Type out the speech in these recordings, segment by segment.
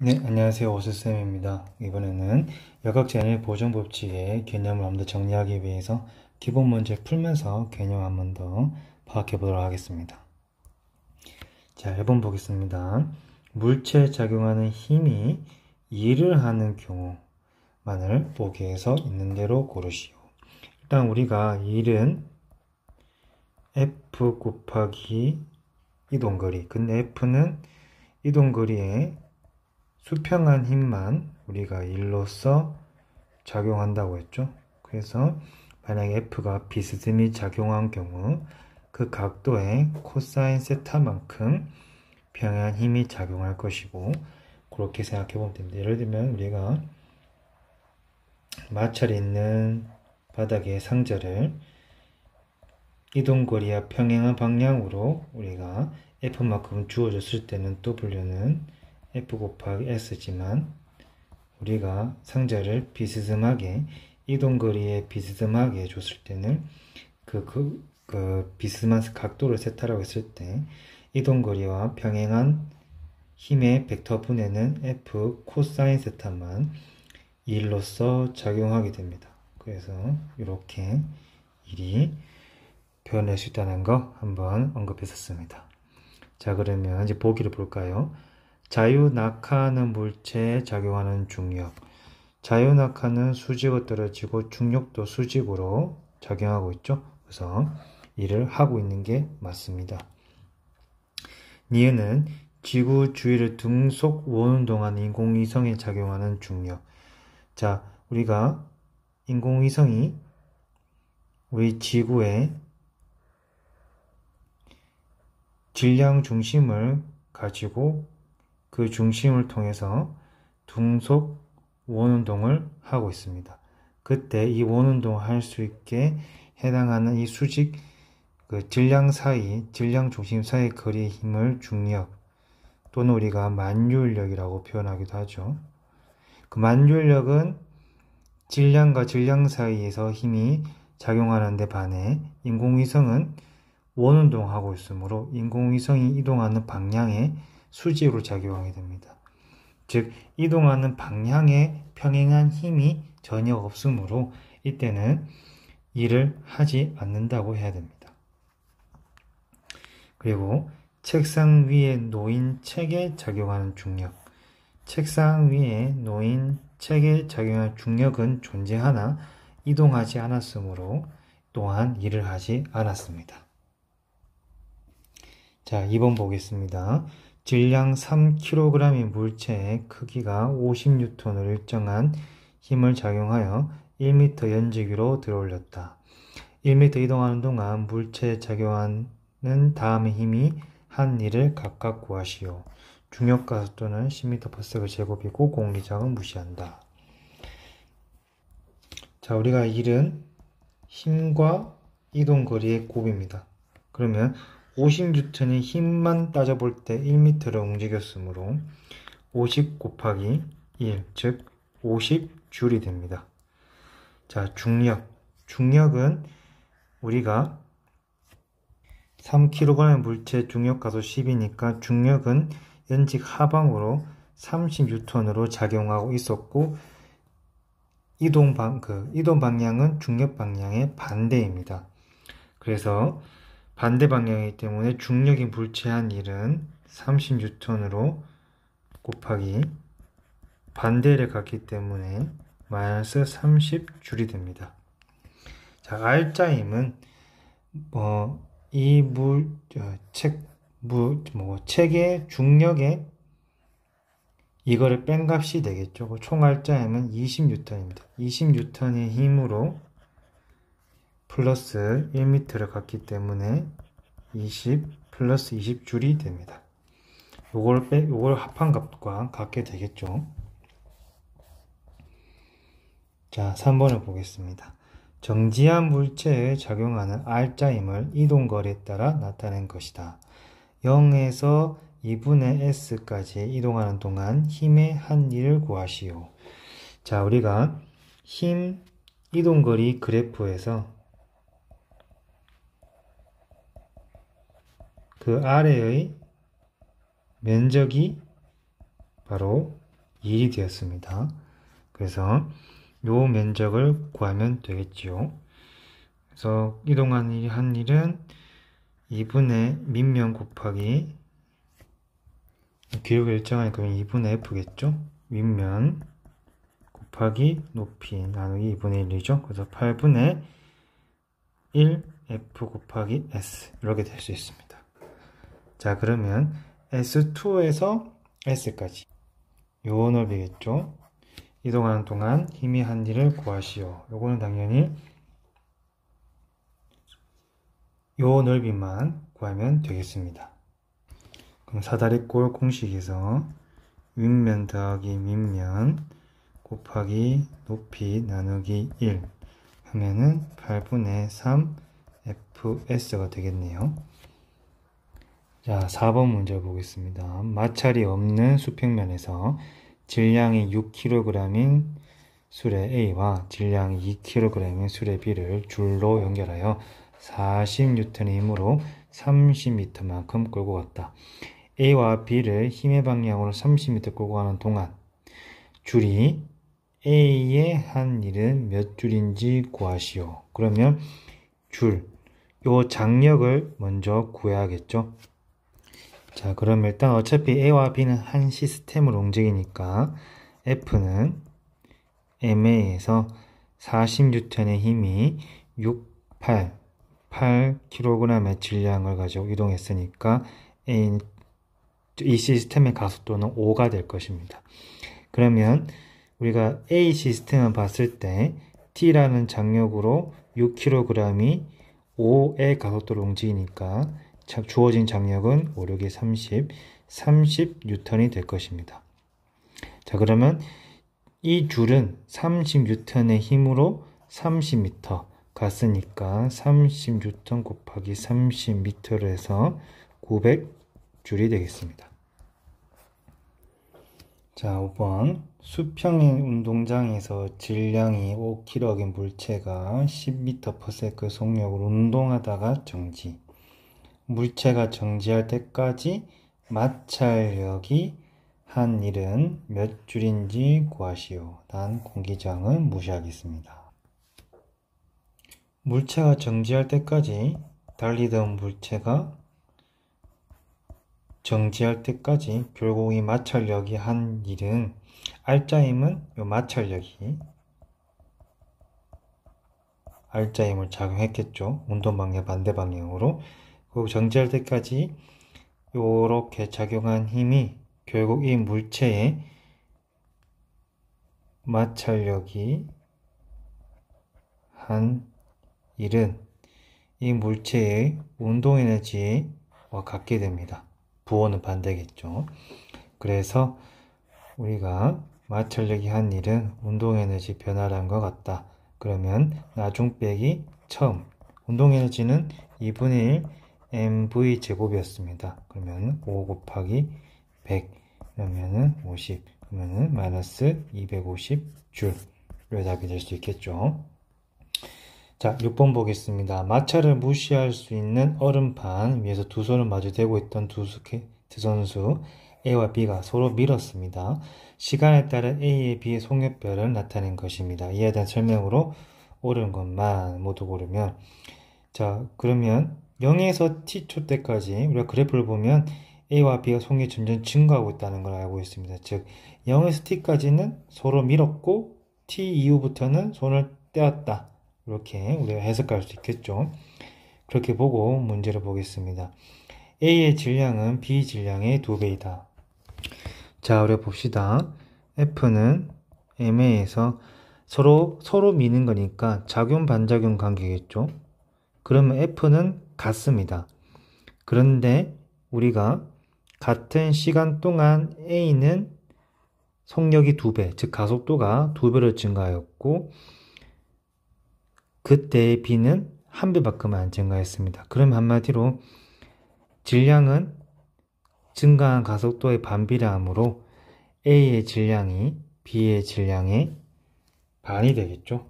네, 안녕하세요. 오수쌤입니다. 이번에는 역학제한의 보존법칙의 개념을 한번 더 정리하기 위해서 기본 문제 풀면서 개념 한번 더 파악해 보도록 하겠습니다. 자, 1번 보겠습니다. 물체에 작용하는 힘이 일을 하는 경우만을 보기에서 있는 대로 고르시오. 일단 우리가 일은 F 곱하기 이동거리. 근데 F는 이동거리에 수평한 힘만 우리가 일로서 작용한다고 했죠. 그래서 만약에 F가 비스듬히 작용한 경우 그 각도의 코사인 세타만큼 평행한 힘이 작용할 것이고, 그렇게 생각해 보면 됩니다. 예를 들면 우리가 마찰이 있는 바닥의 상자를 이동거리와 평행한 방향으로 우리가 F만큼 주어졌을 때는 W는 F 곱하기 S지만, 우리가 상자를 비스듬하게 이동거리에 비스듬하게 줬을 때는 비스듬한 각도를 세타라고 했을 때 이동거리와 평행한 힘의 벡터 분해는 F 코사인 세타만 1로서 작용하게 됩니다. 그래서 이렇게 일이 표현할 수 있다는 거 한번 언급했었습니다. 자, 그러면 이제 보기를 볼까요? 자유낙하하는 물체에 작용하는 중력. 자유낙하는 수직으로 떨어지고 중력도 수직으로 작용하고 있죠. 그래서 일을 하고 있는 게 맞습니다. 니은은 지구 주위를 등속 오는 동안 인공위성에 작용하는 중력. 자, 우리가 인공위성이 우리 지구의 질량 중심을 가지고 그 중심을 통해서 등속 원운동을 하고 있습니다. 그때 이 원운동을 할 수 있게 해당하는 이 수직 질량 중심 사이 거리의 힘을 중력 또는 우리가 만유인력이라고 표현하기도 하죠. 그 만유인력은 질량과 질량 사이에서 힘이 작용하는 데 반해 인공위성은 원운동하고 있으므로 인공위성이 이동하는 방향에 수직으로 작용하게 됩니다. 즉, 이동하는 방향에 평행한 힘이 전혀 없으므로 이때는 일을 하지 않는다고 해야 됩니다. 그리고 책상 위에 놓인 책에 작용하는 중력. 책상 위에 놓인 책에 작용하는 중력은 존재하나 이동하지 않았으므로 또한 일을 하지 않았습니다. 자, 2번 보겠습니다. 질량 3kg의 물체의 크기가 50N으로 일정한 힘을 작용하여 1m 연지기로 들어올렸다. 1m 이동하는 동안 물체에 작용하는 다음의 힘이 한 일을 각각 구하시오. 중력가속도는 10m/s 제곱이고 공기장은 무시한다. 자, 우리가 일은 힘과 이동거리의 곱입니다. 그러면 50N의 힘만 따져볼 때 1m를 움직였으므로 50 곱하기 1, 즉 50J이 됩니다. 자, 중력은 우리가 3kg의 물체 중력가속 10이니까 중력은 연직 하방으로 30N으로 작용하고 있었고, 이동 방향은 중력 방향의 반대입니다. 그래서 반대 방향이기 때문에 중력이 물체한 일은 30N으로 곱하기 반대를 갔기 때문에 마이너스 30J이 됩니다. 자, R자임은 이 책의 중력에 이거를 뺀 값이 되겠죠. 총 R자임은 20N입니다. 20N의 힘으로 플러스 1m를 갔기 때문에 20 플러스 20J이 됩니다. 요걸 합한 값과 같게 되겠죠. 자, 3번을 보겠습니다. 정지한 물체에 작용하는 R자임을 이동거리에 따라 나타낸 것이다. 0에서 2분의 S까지 이동하는 동안 힘의 한 일을 구하시오. 자, 우리가 힘 이동거리 그래프에서 그 아래의 면적이 바로 2이 되었습니다. 그래서 요 면적을 구하면 되겠지요. 그래서 이동한 한 일은 2분의 밑면 곱하기 기울기 일정하니까 2분의 f겠죠. 윗면 곱하기 높이 나누기 2분의 1이죠. 그래서 8분의 1 f 곱하기 s 이렇게 될 수 있습니다. 자, 그러면 S2에서 S까지 요 넓이겠죠. 이동하는 동안 힘이 한 일을 구하시오. 요거는 당연히 요 넓이만 구하면 되겠습니다. 그럼 사다리꼴 공식에서 윗면 더하기 밑면 곱하기 높이 나누기 1 하면은 8분의 3 fs가 되겠네요. 자, 4번 문제 보겠습니다. 마찰이 없는 수평면에서 질량이 6kg인 수레 A와 질량이 2kg인 수레 B를 줄로 연결하여 40N의 힘으로 30m만큼 끌고 갔다. A와 B를 힘의 방향으로 30m 끌고 가는 동안 줄이 A의 한 일은 몇 줄인지 구하시오. 그러면 요 장력을 먼저 구해야겠죠. 자, 그럼 일단 어차피 A와 B는 한 시스템으로 움직이니까 F는 MA에서 40N의 힘이 8kg의 질량을 가지고 이동했으니까 이 시스템의 가속도는 5가 될 것입니다. 그러면 우리가 A 시스템을 봤을 때 T라는 장력으로 6kg이 5의 가속도로 움직이니까 주어진 장력은 5, 6이 30N이 될 것입니다. 자, 그러면 이 줄은 30N의 힘으로 30m 갔으니까 30N 곱하기 30m를 해서 900줄이 되겠습니다. 자, 5번 수평인 운동장에서 질량이 5kg인 물체가 10m/s 속력으로 운동하다가 정지. 물체가 정지할 때까지 마찰력이 한 일은 몇 줄인지 구하시오. 난 공기장은 무시하겠습니다. 물체가 정지할 때까지 달리던 물체가 정지할 때까지 결국 이 마찰력이 한 일은 R자임은 요 마찰력이 R자임을 작용했겠죠. 운동 방향 반대 방향으로. 그리고 정지할 때까지 요렇게 작용한 힘이 결국 이 물체의 마찰력이 한 일은 이 물체의 운동 에너지와 같게 됩니다. 부호는 반대겠죠. 그래서 우리가 마찰력이 한 일은 운동 에너지 변화란 것 같다. 그러면 나중 빼기 처음 운동 에너지는 2분의 1 mv 제곱이었습니다. 그러면 5 곱하기 100 그러면은 50 그러면은 마이너스 250줄 이 답이 될 수 있겠죠. 자, 6번 보겠습니다. 마찰을 무시할 수 있는 얼음판 위에서 두 손을 마주 대고 있던 두 선수 A와 B가 서로 밀었습니다. 시간에 따라 A의 B의 속력별을 나타낸 것입니다. 이에 대한 설명으로 옳은 것만 모두 고르면, 자, 그러면 0에서 t초 때까지 우리가 그래프를 보면 A와 B가 속력이 점점 증가하고 있다는 걸 알고 있습니다. 즉 0에서 t까지는 서로 밀었고 t 이후부터는 손을 떼었다. 이렇게 우리가 해석할 수 있겠죠. 그렇게 보고 문제를 보겠습니다. A의 질량은 B 질량의 2배이다. 자, 우리가 봅시다. F는 MA에서 서로 미는 거니까 작용 반작용 관계겠죠. 그러면 F는 같습니다. 그런데 우리가 같은 시간 동안 A는 속력이 2배, 즉 가속도가 2배로 증가하였고 그때의 B는 1배밖에 안 증가했습니다. 그럼 한마디로 질량은 증가한 가속도의 반비례하므로 A의 질량이 B의 질량의 반이 되겠죠.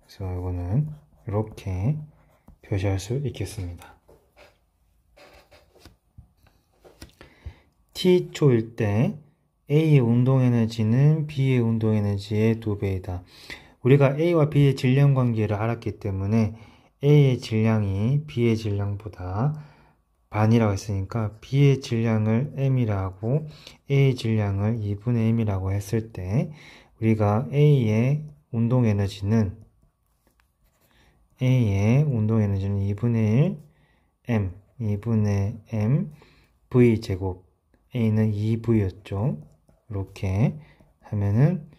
그래서 이거는 이렇게 표시할 수 있겠습니다. t초일 때 A의 운동 에너지는 B의 운동 에너지의 2배이다. 우리가 A와 B의 질량 관계를 알았기 때문에 A의 질량이 B의 질량보다 반이라고 했으니까 B의 질량을 M이라고 A의 질량을 2분의 M이라고 했을 때 우리가 A의 운동 에너지는 2분의 1 2분의 M V 제곱, A는 2V였죠. 이렇게 하면은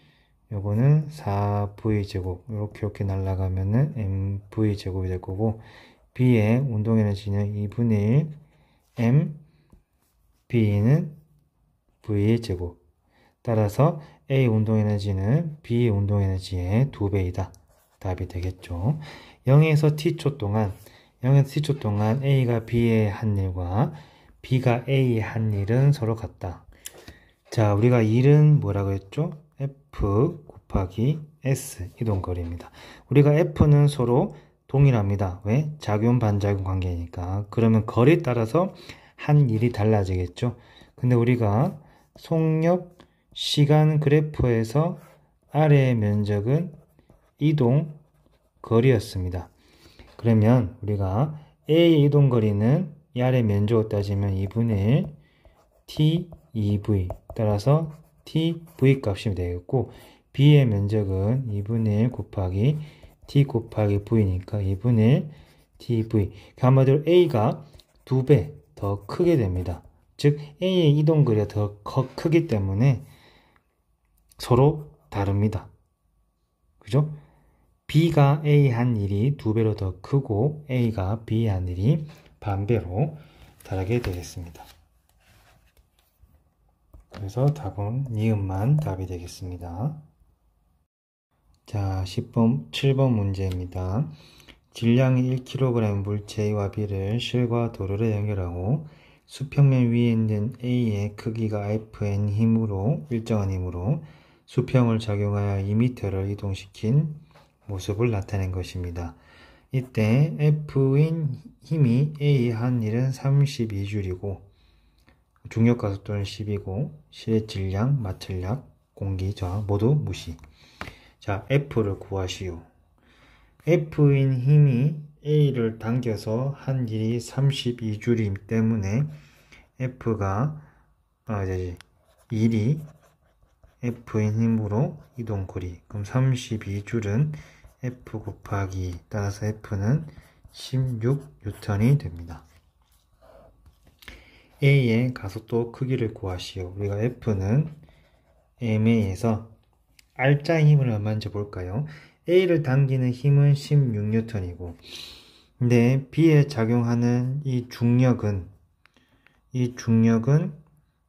요거는 4V 제곱, 이렇게 날아가면은 MV 제곱이 될 거고, B의 운동 에너지는 2분의 1 M B는 V의 제곱. 따라서 A 운동 에너지는 B 운동 에너지의 2배이다. 답이 되겠죠. 0에서 T초 동안 A가 B의 한 일과 B가 A의 한 일은 서로 같다. 자, 우리가 일은 뭐라고 했죠? F 곱하기 S 이동거리입니다. 우리가 F는 서로 동일합니다. 왜? 작용 반작용 관계니까. 그러면 거리에 따라서 한 일이 달라지겠죠. 근데 우리가 속력 시간 그래프에서 아래의 면적은 이동 거리였습니다. 그러면 우리가 A의 이동 거리는 이 아래 면적을 따지면 2분의 1 T 2V 따라서 TV 값이 되겠고, B의 면적은 2분의 1 곱하기 T 곱하기 V니까 2분의 1 TV. 한마디로 A가 2배 더 크게 됩니다. 즉 A의 이동 거리가 더 크기 때문에 서로 다릅니다. 그죠? B가 A의 한 일이 2배로 더 크고 A가 B의 한 일이 반배로 다르게 되겠습니다. 그래서 답은 니은만 답이 되겠습니다. 자, 7번 문제입니다. 질량이 1kg 물체 A와 B를 실과 도로를 연결하고 수평면 위에 있는 A의 크기가 Fn 힘으로 일정한 힘으로 수평을 작용하여 2m를 이동시킨 모습을 나타낸 것입니다. 이때 F인 힘이 A의 한 일은 32줄이고 중력가속도는 10이고 실의 질량, 마찰력, 공기 저항 모두 무시. 자, F를 구하시오. F인 힘이 A를 당겨서 한 일이 32줄이기 때문에 F가 일이 F인 힘으로 이동거리. 그럼 32줄은 F 곱하기 따라서 F는 16N이 됩니다. A의 가속도 크기를 구하시오. 우리가 F는 MA에서 R자 힘을 얼마인지 볼까요? A를 당기는 힘은 16N이고 근데 B에 작용하는 이 중력은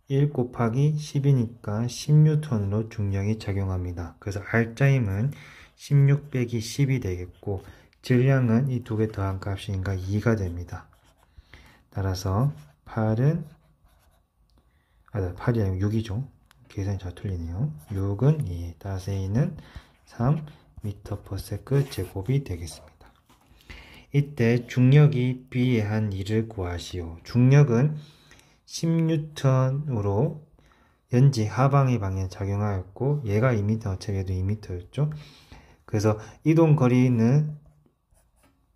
1 곱하기 10이니까 10N으로 중력이 작용합니다. 그래서 R자 힘은 16 빼기 10이 되겠고 질량은 이 두 개 더한 값이니까 2가 됩니다. 따라서 8이 아니고 6이죠. 계산이 잘 틀리네요. 6은 2, 따라서 A는 3m/s 제곱이 되겠습니다. 이때 중력이 B의 한 일을 구하시오. 중력은 10N으로 연지 하방의 방향에 작용하였고 얘가 2m, 어차피 얘도 2m였죠. 그래서 이동 거리는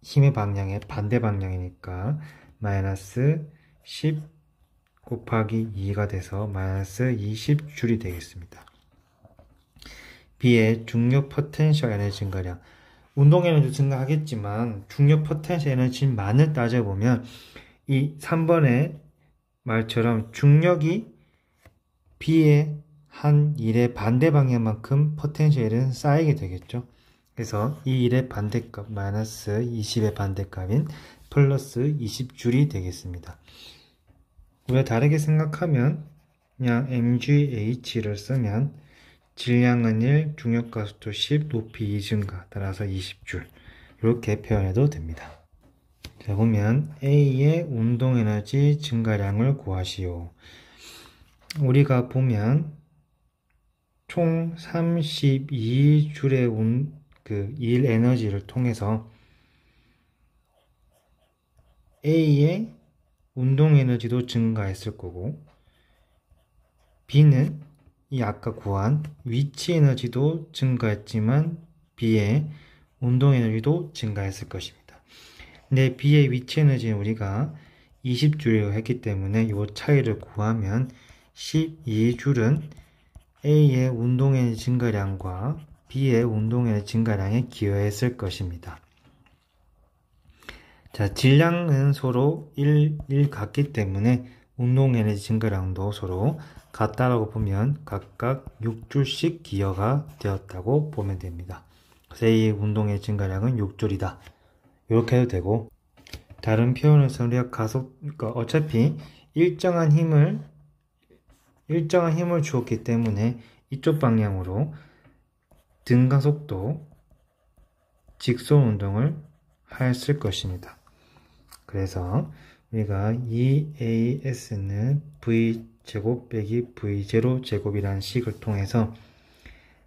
힘의 방향의 반대 방향이니까 마이너스 10 곱하기 2가 돼서 마이너스 20줄이 되겠습니다. B의 중력 포텐셜 에너지 증가량. 운동 에너지 증가하겠지만 중력 포텐셜 에너지만을 따져보면 이 3번의 말처럼 중력이 B의 한 일의 반대 방향만큼 포텐셜은 쌓이게 되겠죠. 그래서 이 일의 반대값 마이너스 20의 반대값인 플러스 20줄이 되겠습니다. 우리가 다르게 생각하면 그냥 mgh를 쓰면 질량은 1, 중력가속도 10, 높이 2 증가 따라서 20줄 이렇게 표현해도 됩니다. 자, 보면 A의 운동에너지 증가량을 구하시오. 우리가 보면 총 32줄의 일 에너지를 통해서 A의 운동 에너지도 증가했을 거고 B는 이 아까 구한 위치 에너지도 증가했지만 B의 운동 에너지도 증가했을 것입니다. 근데 B의 위치 에너지는 우리가 20줄이라고 했기 때문에 이 차이를 구하면 12줄은 A의 운동 에너지 증가량과 B의 운동 에너지 증가량에 기여했을 것입니다. 자, 질량은 서로 1 같기 때문에 운동 에너지 증가량도 서로 같다라고 보면 각각 6줄씩 기여가 되었다고 보면 됩니다. 그래서 이 운동 에너지 증가량은 6줄이다. 이렇게 해도 되고, 다른 표현에서 우리가 그러니까 어차피 일정한 힘을 주었기 때문에 이쪽 방향으로 등가속도 직선 운동을 했을 것입니다. 그래서 우리가 EAS는 V제곱 빼기 V0 제곱이라는 식을 통해서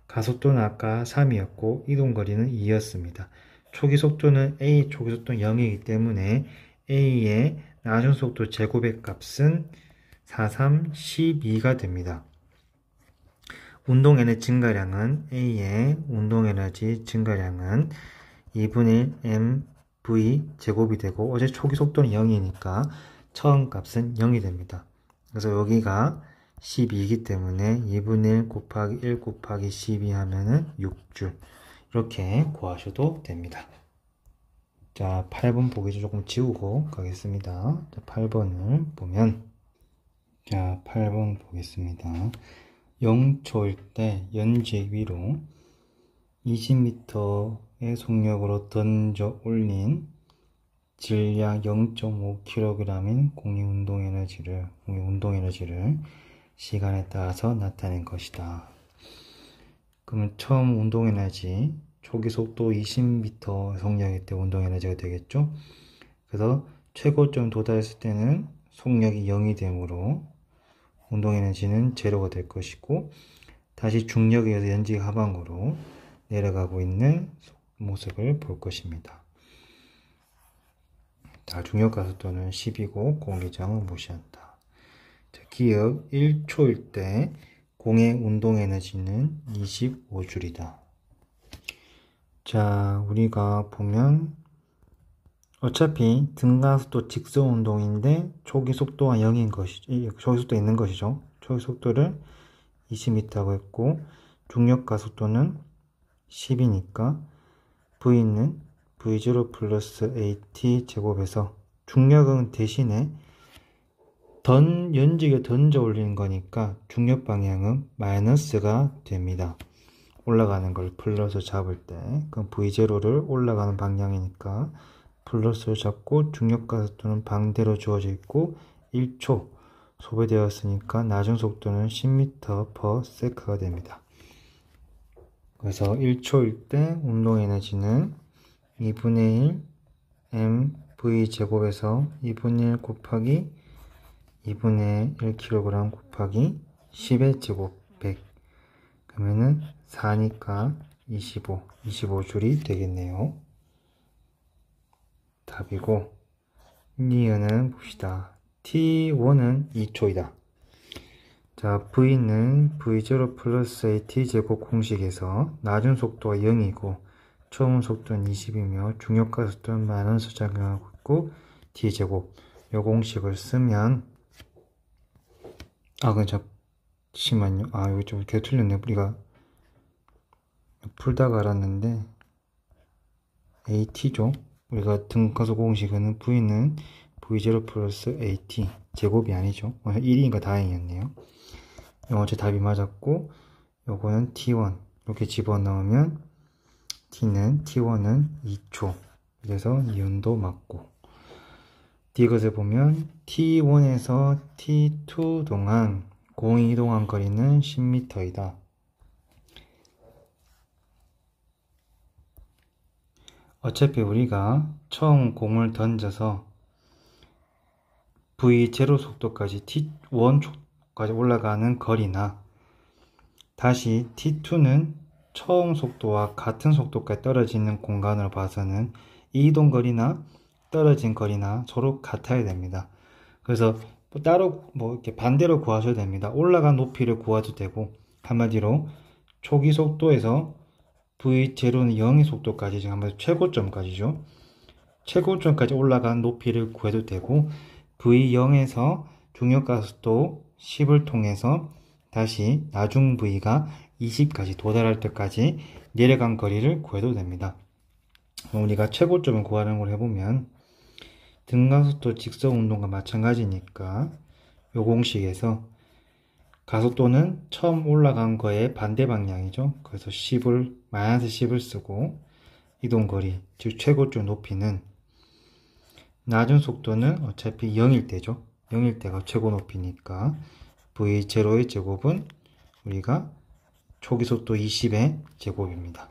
가속도는 아까 3이었고 이동거리는 2였습니다. 초기 속도는 A 초기 속도는 0이기 때문에 A의 나중 속도 제곱의 값은 4, 3, 12가 됩니다. 운동 에너지 증가량은 A의 운동 에너지 증가량은 2분의 1 mv 제곱이 되고 어제 초기 속도는 0이니까 처음 값은 0이 됩니다. 그래서 여기가 12이기 때문에 2분의 1 곱하기 1 곱하기 12 하면은 6줄 이렇게 구하셔도 됩니다. 자, 8번 보기 조금 지우고 가겠습니다. 자, 8번을 보면 자, 8번 보겠습니다. 0초일 때 연지 위로 20m의 속력으로 던져 올린 질량 0.5kg인 공유 운동 에너지를 시간에 따라서 나타낸 것이다. 그러면 처음 운동 에너지 초기 속도 20m 속력일 때 운동 에너지가 되겠죠. 그래서 최고점 도달했을 때는 속력이 0이 되므로 운동 에너지는 제로가 될 것이고, 다시 중력에 의해서 연지 하방으로 내려가고 있는 모습을 볼 것입니다. 자, 중력 가속도는 10이고 공기장은 무시한다. 자, 기억 1초일 때 공의 운동 에너지는 25줄이다. 자, 우리가 보면 어차피 등가속도 직선 운동인데 초기 속도가 0인 것이죠. 초기 속도 있는 것이죠. 초기 속도를 20m라고 했고 중력 가속도는 10이니까 V는 V0 플러스 AT 제곱에서 중력은 대신에 연직에 던져 올리는 거니까 중력 방향은 마이너스가 됩니다. 올라가는 걸 플러스 잡을 때 그럼 V0를 올라가는 방향이니까 플러스를 잡고 중력 가속도는 방대로 주어져 있고 1초 소비되었으니까 나중 속도는 10m/s가 됩니다. 그래서 1초일 때 운동 에너지는 2분의 1 mv 제곱에서 2분의 1 곱하기 2분의 1kg 곱하기 10의 제곱 100 그러면은 4니까 25줄이 되겠네요. 답이고, 니은은 봅시다. T1은 2초이다. 자, V는 V0 플러스 AT 제곱 공식에서 나중 속도가 0이고 처음 속도는 20이며 중력가 속도는 마이너스 작용하고 있고 T 제곱 이 공식을 쓰면 잠시만요. 여기 좀 이렇게 틀렸네. 우리가 풀다가 알았는데 AT죠. 우리가 등가속 공식은 V는 V0 플러스 AT 제곱이 아니죠. 1이니까 다행이었네요. 어제 답이 맞았고 요거는 T1 이렇게 집어넣으면 T1은 2초 그래서 니은도 맞고, 이것을 보면 T1에서 T2 동안 공이 이동한 거리는 10m이다. 어차피 우리가 처음 공을 던져서 V0 속도까지 T1 속도까지 올라가는 거리나 다시 T2는 처음 속도와 같은 속도까지 떨어지는 공간을 봐서는 이동거리나 떨어진 거리나 서로 같아야 됩니다. 그래서 따로 이렇게 반대로 구하셔도 됩니다. 올라간 높이를 구해도 되고 한마디로 초기 속도에서 V0는 0의 속도까지 지금 한번 최고점까지죠. 최고점까지 올라간 높이를 구해도 되고 V0에서 중력가속도 10을 통해서 다시 나중 V가 20까지 도달할 때까지 내려간 거리를 구해도 됩니다. 우리가 최고점을 구하는 걸 해보면 등가속도 직선운동과 마찬가지니까 요 공식에서 가속도는 처음 올라간 거의 반대 방향이죠. 그래서 마이너스 10을 쓰고 이동거리, 즉 최고점 높이는 낮은 속도는 어차피 0일 때죠. 0일 때가 최고 높이니까 V0의 제곱은 우리가 초기 속도 20의 제곱입니다.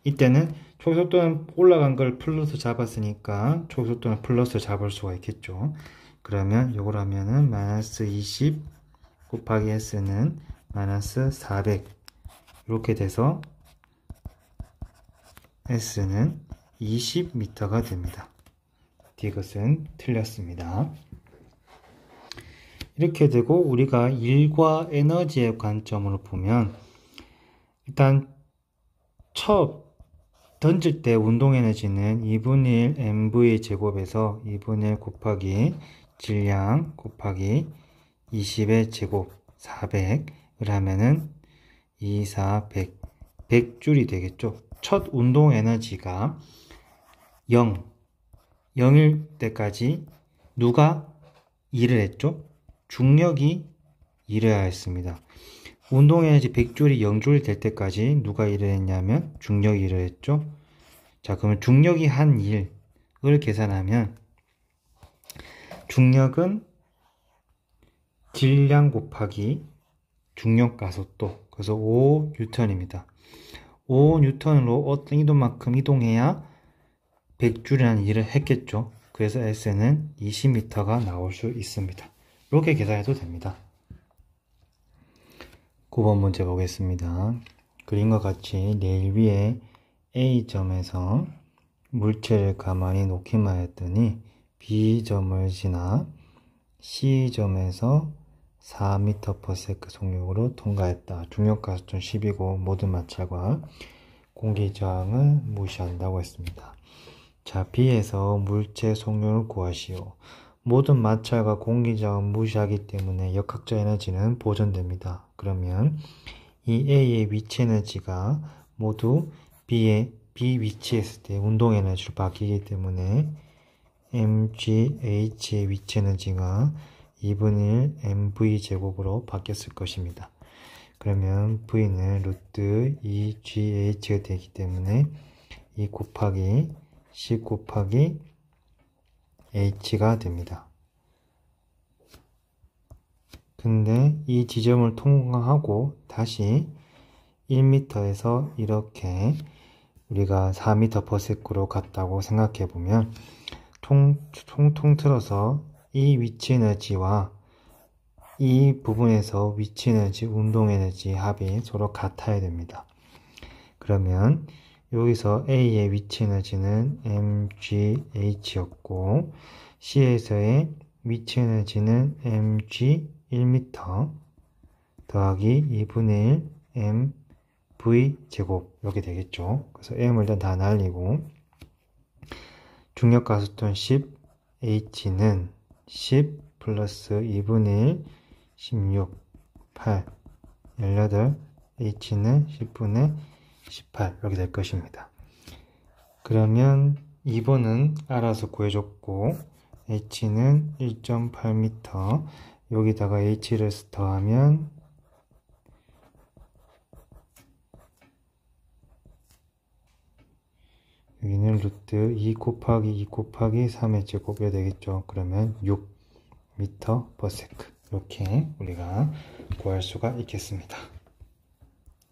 이때는 초기 속도는 올라간 걸 플러스 잡았으니까 초기 속도는 플러스 잡을 수가 있겠죠. 그러면 이걸 하면은 마이너스 20 곱하기 S는 마이너스 400 이렇게 돼서 S는 20m가 됩니다. 이것은 틀렸습니다. 이렇게 되고 우리가 일과 에너지의 관점으로 보면 일단 첫 던질 때 운동 에너지는 2분의 1 mv 제곱에서 2분의 1 곱하기 질량 곱하기 20의 제곱 400을 하면은 2, 4, 100 100줄이 되겠죠. 첫 운동 에너지가 0일 때까지 누가 일을 했죠? 중력이 일해야 했습니다. 운동 에너지 100줄이 0줄이 될 때까지 누가 일을 했냐면 중력이 일을 했죠. 자, 그러면 중력이 한 일을 계산하면 중력은 질량 곱하기 중력 가속도, 그래서 5N입니다. 5N으로 어떤 이동만큼 이동해야 100줄이라는 일을 했겠죠. 그래서 S는 20m가 나올 수 있습니다. 이렇게 계산해도 됩니다. 9번 문제 보겠습니다. 그림과 같이 레일 위에 A점에서 물체를 가만히 놓기만 했더니 B점을 지나 C점에서 4m/s 속력으로 통과했다. 중력가속도는 10이고 모든 마찰과 공기저항을 무시한다고 했습니다. 자, B에서 물체 속력을 구하시오. 모든 마찰과 공기저항을 무시하기 때문에 역학적 에너지는 보존됩니다. 그러면 이 A의 위치 에너지가 모두 B 위치에 있을 때 운동 에너지로 바뀌기 때문에 mgH의 위치 에너지가 2분의 1 mv 제곱으로 바뀌었을 것입니다. 그러면 V는 루트 2GH가 되기 때문에 2 곱하기 10 곱하기 H가 됩니다. 근데 이 지점을 통과하고 다시 1m에서 이렇게 우리가 4m/s로 갔다고 생각해 보면 통통 틀어서 이 위치 에너지와 이 부분에서 위치 에너지, 운동 에너지 합이 서로 같아야 됩니다. 그러면 여기서 A의 위치 에너지는 mgH였고 C에서의 위치 에너지는 mg 1m 더하기 2분의 1 mv 제곱 이렇게 되겠죠. 그래서 m을 일단 다 날리고 중력가속도는 10, h는 10 플러스 2분의 1 16, 8, 18, h는 10분의 18 이렇게 될 것입니다. 그러면 2번은 알아서 구해줬고 h는 1.8m 여기다가 h를 더하면 여기는 루트 2 곱하기 2 곱하기 3의 제곱이 되겠죠. 그러면 6m/s 이렇게 우리가 구할 수가 있겠습니다.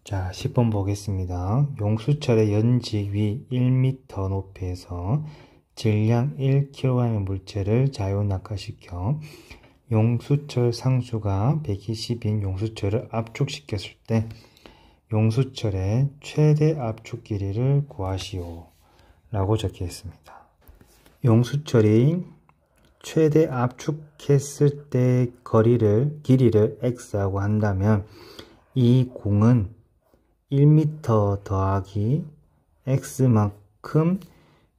자, 10번 보겠습니다. 용수철의 연지 위 1m 높이에서 질량 1kg의 물체를 자유낙하시켜 용수철 상수가 120인 용수철을 압축시켰을 때 용수철의 최대 압축 길이를 구하시오 라고 적혀 있습니다. 용수철이 최대 압축했을 때 길이를 x라고 한다면 이 공은 1m 더하기 x만큼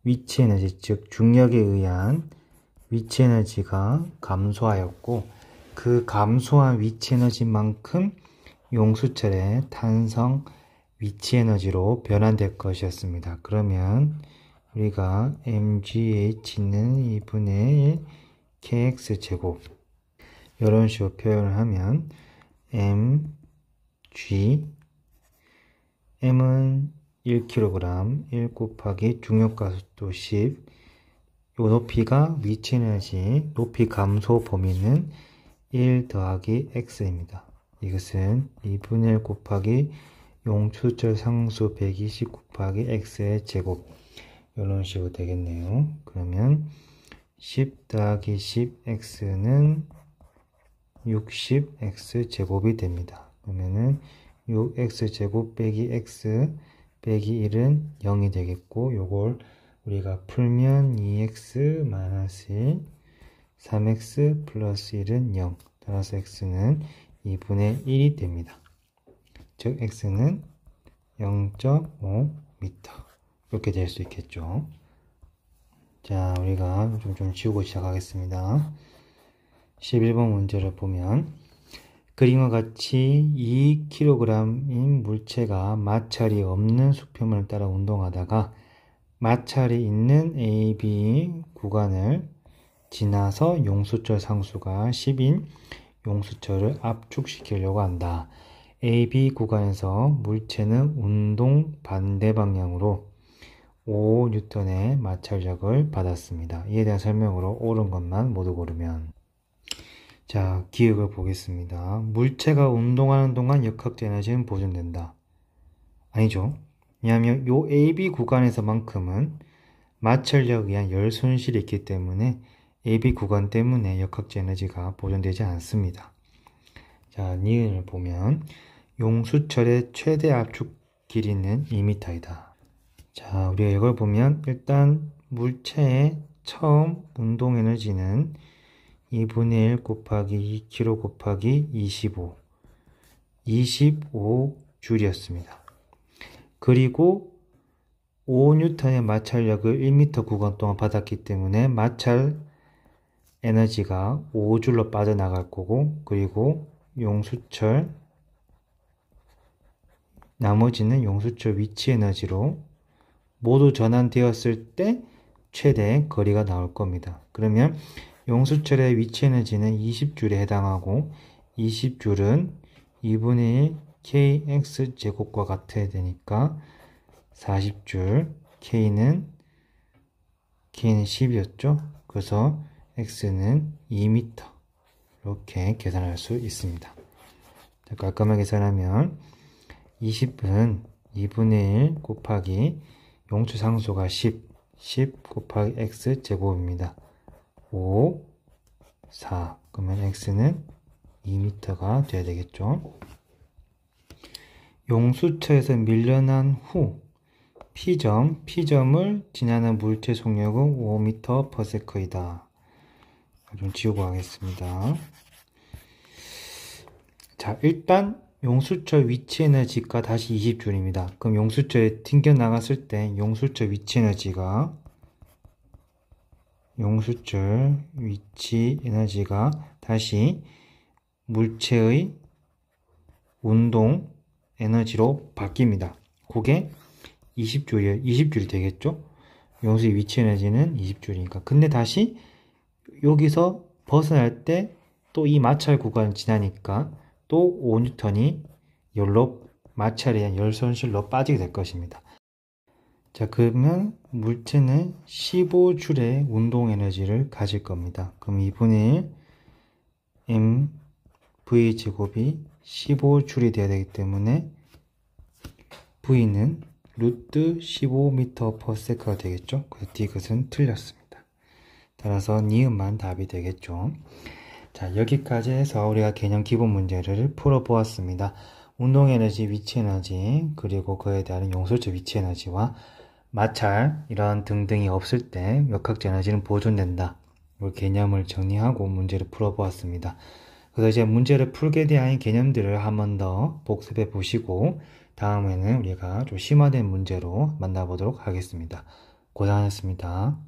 위치 에너지, 즉 중력에 의한 위치 에너지가 감소하였고, 그 감소한 위치 에너지만큼 용수철의 탄성 위치 에너지로 변환될 것이었습니다. 그러면 우리가 mgh는 2분의 1 kx제곱, 이런 식으로 표현을 하면 mg, m은 1kg, 1 곱하기 중력가속도 10, 요 높이가 위치 에너지, 높이 감소 범위는 1 더하기 x입니다. 이것은 2분의 1 곱하기 용수철 상수 120 곱하기 x의 제곱, 이런 식으로 되겠네요. 그러면 10 더하기 10x는 60x 제곱이 됩니다. 그러면은 6x제곱 빼기 x 빼기 1은 0이 되겠고, 요걸 우리가 풀면 2x 마이너스 1, 3x 플러스 1은 0, 따라서 x는 2분의 1이 됩니다. 즉 x는 0.5m, 이렇게 될 수 있겠죠. 자, 우리가 좀 지우고 시작하겠습니다. 11번 문제를 보면, 그림과 같이 2kg인 물체가 마찰이 없는 수평을 따라 운동하다가 마찰이 있는 AB 구간을 지나서 용수철 상수가 10인 용수철을 압축시키려고 한다. AB 구간에서 물체는 운동 반대 방향으로 5N의 마찰력을 받았습니다. 이에 대한 설명으로 옳은 것만 모두 고르면. 자, 기억을 보겠습니다. 물체가 운동하는 동안 역학적 에너지는 보존된다. 아니죠. 왜냐하면 요 AB 구간에서만큼은 마찰력에 의한 열 손실이 있기 때문에 AB 구간 때문에 역학적 에너지가 보존되지 않습니다. 자, 니은을 보면 용수철의 최대 압축 길이는 2m이다. 자, 우리가 이걸 보면 일단 물체의 처음 운동 에너지는 2분의 1 곱하기 2kg 곱하기 25줄이었습니다. 그리고 5N의 마찰력을 1m 구간 동안 받았기 때문에 마찰 에너지가 5줄로 빠져나갈 거고, 그리고 용수철, 나머지는 용수철 위치 에너지로 모두 전환되었을 때 최대 거리가 나올 겁니다. 그러면 용수철의 위치 에너지는 20줄에 해당하고, 20줄은 2분의 1 kx제곱과 같아야 되니까 40줄, k는 10이었죠. 그래서 x는 2m, 이렇게 계산할 수 있습니다. 자, 깔끔하게 계산하면 20은 2분의 1 곱하기 용수 상수가 10 곱하기 x제곱입니다. 5, 4. 그러면 x는 2m가 돼야 되겠죠. 용수철에서 밀려난 후 P점을 지나는 물체 속력은 5m/s이다. 좀 지우고 하겠습니다. 자, 일단 용수철 위치 에너지가 다시 20줄입니다. 그럼 용수철에 튕겨 나갔을 때 용수철 위치 에너지가 다시 물체의 운동 에너지로 바뀝니다. 그게 20줄이 되겠죠? 용수의 위치 에너지는 20줄이니까. 근데 다시 여기서 벗어날 때 또 이 마찰 구간을 지나니까 또 5N이 열로 마찰에 의한 열 손실로 빠지게 될 것입니다. 자, 그러면 물체는 15줄의 운동 에너지를 가질 겁니다. 그럼 2분의 1 mv 제곱이 15줄이 되어야 되기 때문에 v는 루트 15m/s가 되겠죠. 그래서 이것은 틀렸습니다. 따라서 니은만 답이 되겠죠. 자, 여기까지 해서 우리가 개념 기본 문제를 풀어보았습니다. 운동에너지, 위치에너지, 그리고 그에 대한 용수철 위치에너지와 마찰 이런 등등이 없을 때 역학적 에너지는 보존된다. 이 개념을 정리하고 문제를 풀어보았습니다. 그래서 이제 문제를 풀게 대한 개념들을 한 번 더 복습해 보시고 다음에는 우리가 좀 심화된 문제로 만나보도록 하겠습니다. 고생하셨습니다.